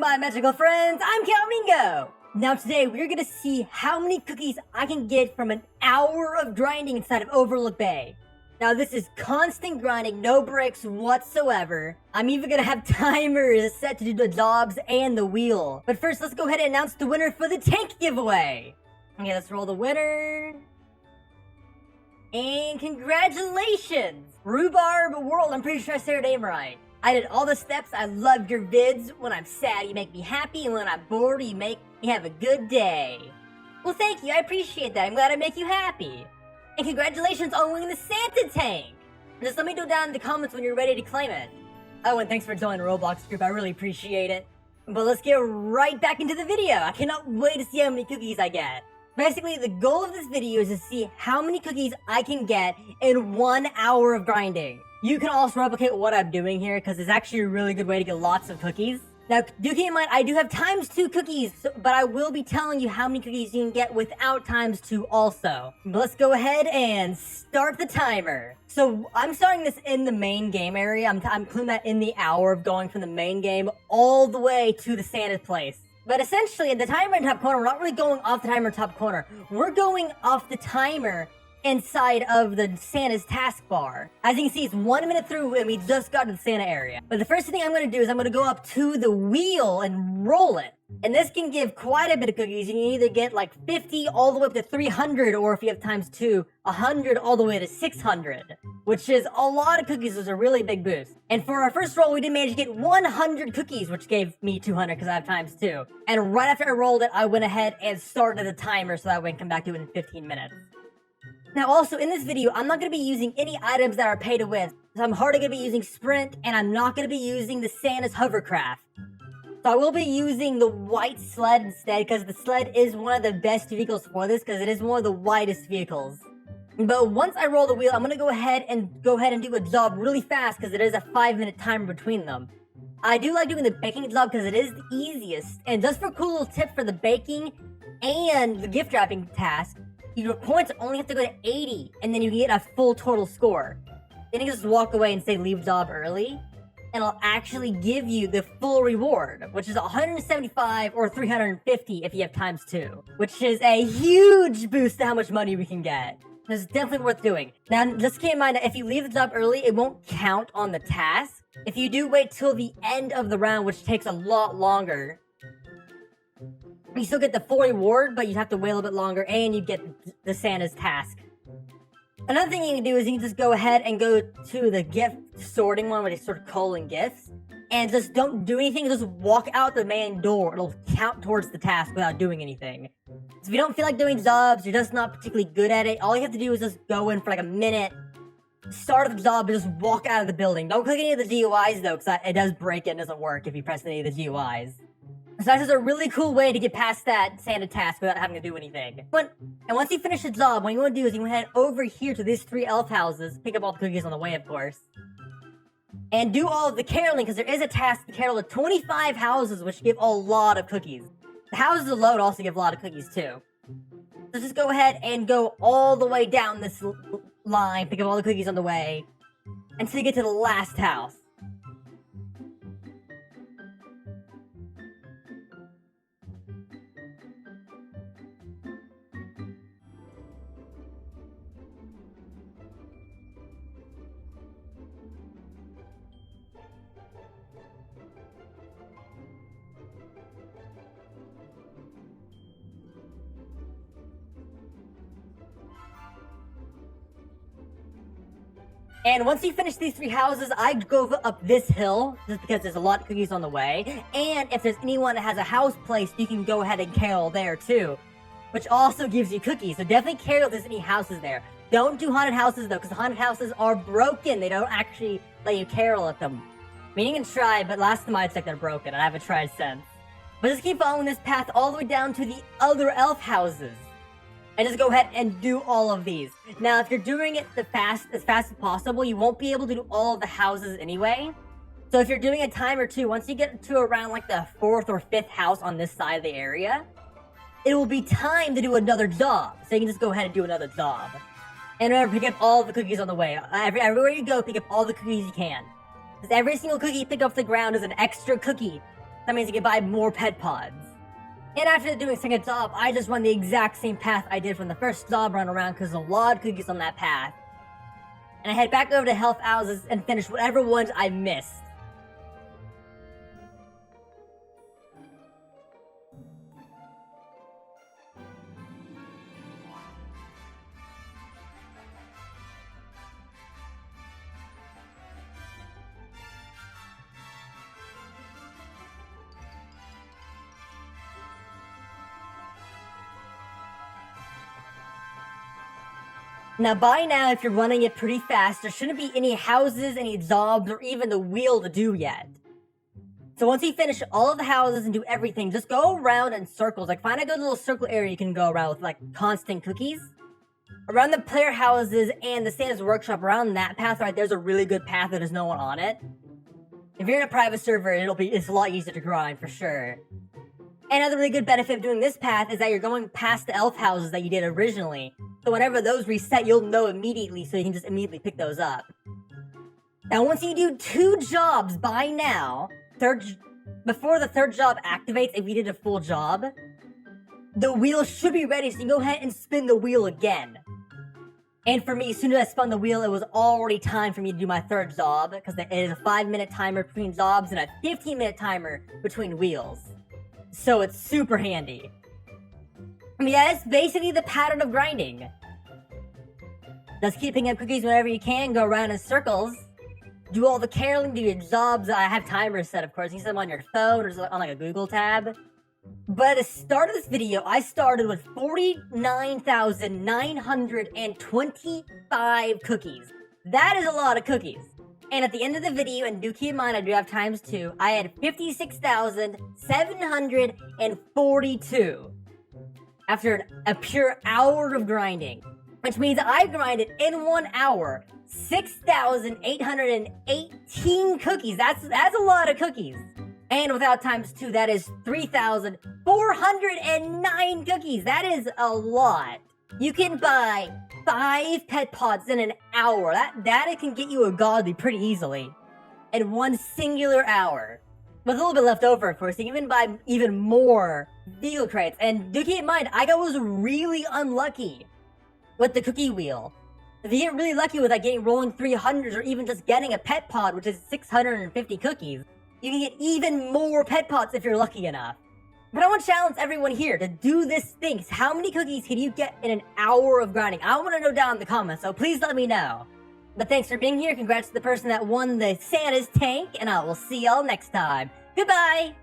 my magical friends, I'm Cowmingo! Now today we're gonna see how many cookies I can get from an hour of grinding inside of Overlook Bay. Now this is constant grinding, no breaks whatsoever. I'm even gonna have timers set to do the jobs and the wheel. But first, let's go ahead and announce the winner for the tank giveaway. Okay, let's roll the winner. And congratulations! Rhubarb World, I'm pretty sure I said your name right. I did all the steps, I love your vids. When I'm sad, you make me happy, and when I'm bored, you make me have a good day. Well, thank you, I appreciate that. I'm glad I make you happy. And congratulations on winning the Santa tank! Just let me know down in the comments when you're ready to claim it. Oh, and thanks for joining the Roblox group, I really appreciate it. But let's get right back into the video. I cannot wait to see how many cookies I get. Basically, the goal of this video is to see how many cookies I can get in 1 hour of grinding. You can also replicate what I'm doing here, because it's actually a really good way to get lots of cookies. Now, do keep in mind, I do have ×2 cookies, but I will be telling you how many cookies you can get without ×2 also. But let's go ahead and start the timer. So, I'm starting this in the main game area. I'm putting that in the hour of going from the main game all the way to the Santa's place. But essentially, in the timer in top corner, we're not really going off the timer in top corner. We're going off the timer inside of the Santa's taskbar. As you can see, it's 1 minute through and we just got to the Santa area. But the first thing I'm going to do is I'm going to go up to the wheel and roll it. And this can give quite a bit of cookies. You can either get like 50 all the way up to 300, or if you have ×2, 100 all the way to 600. Which is a lot of cookies. It's a really big boost. And for our first roll, we did manage to get 100 cookies, which gave me 200 because I have ×2. And right after I rolled it, I went ahead and started the timer so that way I can come back to it in 15 minutes. Now also, in this video, I'm not going to be using any items that are pay to win. So I'm hardly going to be using Sprint, and I'm not going to be using the Santa's hovercraft. So I will be using the white sled instead, because the sled is one of the best vehicles for this, because it is one of the widest vehicles. But once I roll the wheel, I'm going to go ahead and do a job really fast, because it is a 5-minute timer between them. I do like doing the baking job because it is the easiest. And just for a cool little tip for the baking and the gift wrapping task, your points only have to go to 80, and then you can get a full total score. Then you can just walk away and say leave job early, and it'll actually give you the full reward, which is 175 or 350 if you have ×2, which is a huge boost to how much money we can get. So it's definitely worth doing. Now, just keep in mind that if you leave the job early, it won't count on the task. If you do wait till the end of the round, which takes a lot longer, you still get the full reward, but you have to wait a little bit longer, and you get the Santa's task. Another thing you can do is you can just go ahead and go to the gift sorting one, where they sort of colon gifts, and just don't do anything, just walk out the main door. It'll count towards the task without doing anything. So if you don't feel like doing jobs, you're just not particularly good at it, all you have to do is just go in for like a minute, start the job, and just walk out of the building. Don't click any of the GUIs though, because it does break it and doesn't work if you press any of the GUIs. So that's just a really cool way to get past that Santa task without having to do anything. And once you finish the job, what you want to do is you want to head over here to these 3 elf houses, pick up all the cookies on the way, of course, and do all of the caroling, because there is a task to carol to 25 houses, which give a lot of cookies. The houses alone also give a lot of cookies, too. So just go ahead and go all the way down this line, pick up all the cookies on the way, until you get to the last house. And once you finish these 3 houses, I go up this hill, just because there's a lot of cookies on the way. And if there's anyone that has a house placed, you can go ahead and carol there too, which also gives you cookies. So definitely carol if there's any houses there. Don't do haunted houses though, because haunted houses are broken. They don't actually let you carol at them. I mean, you can try, but last time I checked, they're broken, and I haven't tried since. But just keep following this path all the way down to the other elf houses. And just go ahead and do all of these. Now, if you're doing it as fast as possible, you won't be able to do all of the houses anyway. So if you're doing a time or two, once you get to around like the 4th or 5th house on this side of the area, it will be time to do another job. So you can just go ahead and do another job. And remember, pick up all the cookies on the way. Everywhere you go, pick up all the cookies you can. Because every single cookie you pick off the ground is an extra cookie That means you can buy more pet pods. And after doing a second job, I just run the exact same path I did from the first job run around because there's a lot of cookies on that path. And I head back over to health houses and finish whatever ones I missed. Now, by now, if you're running it pretty fast, there shouldn't be any houses, any jobs, or even the wheel to do yet. So once you finish all of the houses and do everything, just go around in circles. Like, find a good little circle area you can go around with, like, constant cookies. Around the player houses and the Santa's workshop, around that path right there's a really good path that there's no one on it. If you're in a private server, it's a lot easier to grind, for sure. And another really good benefit of doing this path is that you're going past the elf houses that you did originally. So whenever those reset, you'll know immediately, so you can just immediately pick those up. Now, once you do 2 jobs by now, before the 3rd job activates, if you did a full job, the wheel should be ready, so you can go ahead and spin the wheel again. And for me, as soon as I spun the wheel, it was already time for me to do my 3rd job, because it is a 5-minute timer between jobs and a 15-minute timer between wheels. So it's super handy. I mean, yeah, that's basically the pattern of grinding. Just keep picking up cookies whenever you can, go around in circles, do all the caroling, do your jobs. I have timers set, of course. You can set them on your phone or just on like a Google tab. But at the start of this video, I started with 49,925 cookies. That is a lot of cookies. And at the end of the video, and do keep in mind I do have times 2, I had 56,742. After a pure hour of grinding. Which means I grinded in 1 hour 6,818 cookies. That's a lot of cookies. And without times 2, that is 3,409 cookies. That is a lot. You can buy 5 pet pods in an hour. That can get you a godly pretty easily. In 1 singular hour. With a little bit left over, of course, you can even buy even more vehicle crates. And do keep in mind, I was really unlucky with the cookie wheel. If you get really lucky with like getting rolling 300s or even just getting a pet pod, which is 650 cookies, you can get even more pet pods if you're lucky enough. But I want to challenge everyone here to do this thing. How many cookies can you get in an hour of grinding? I want to know down in the comments, so please let me know. But thanks for being here. Congrats to the person that won the Santa's tank, and I will see y'all next time. Goodbye!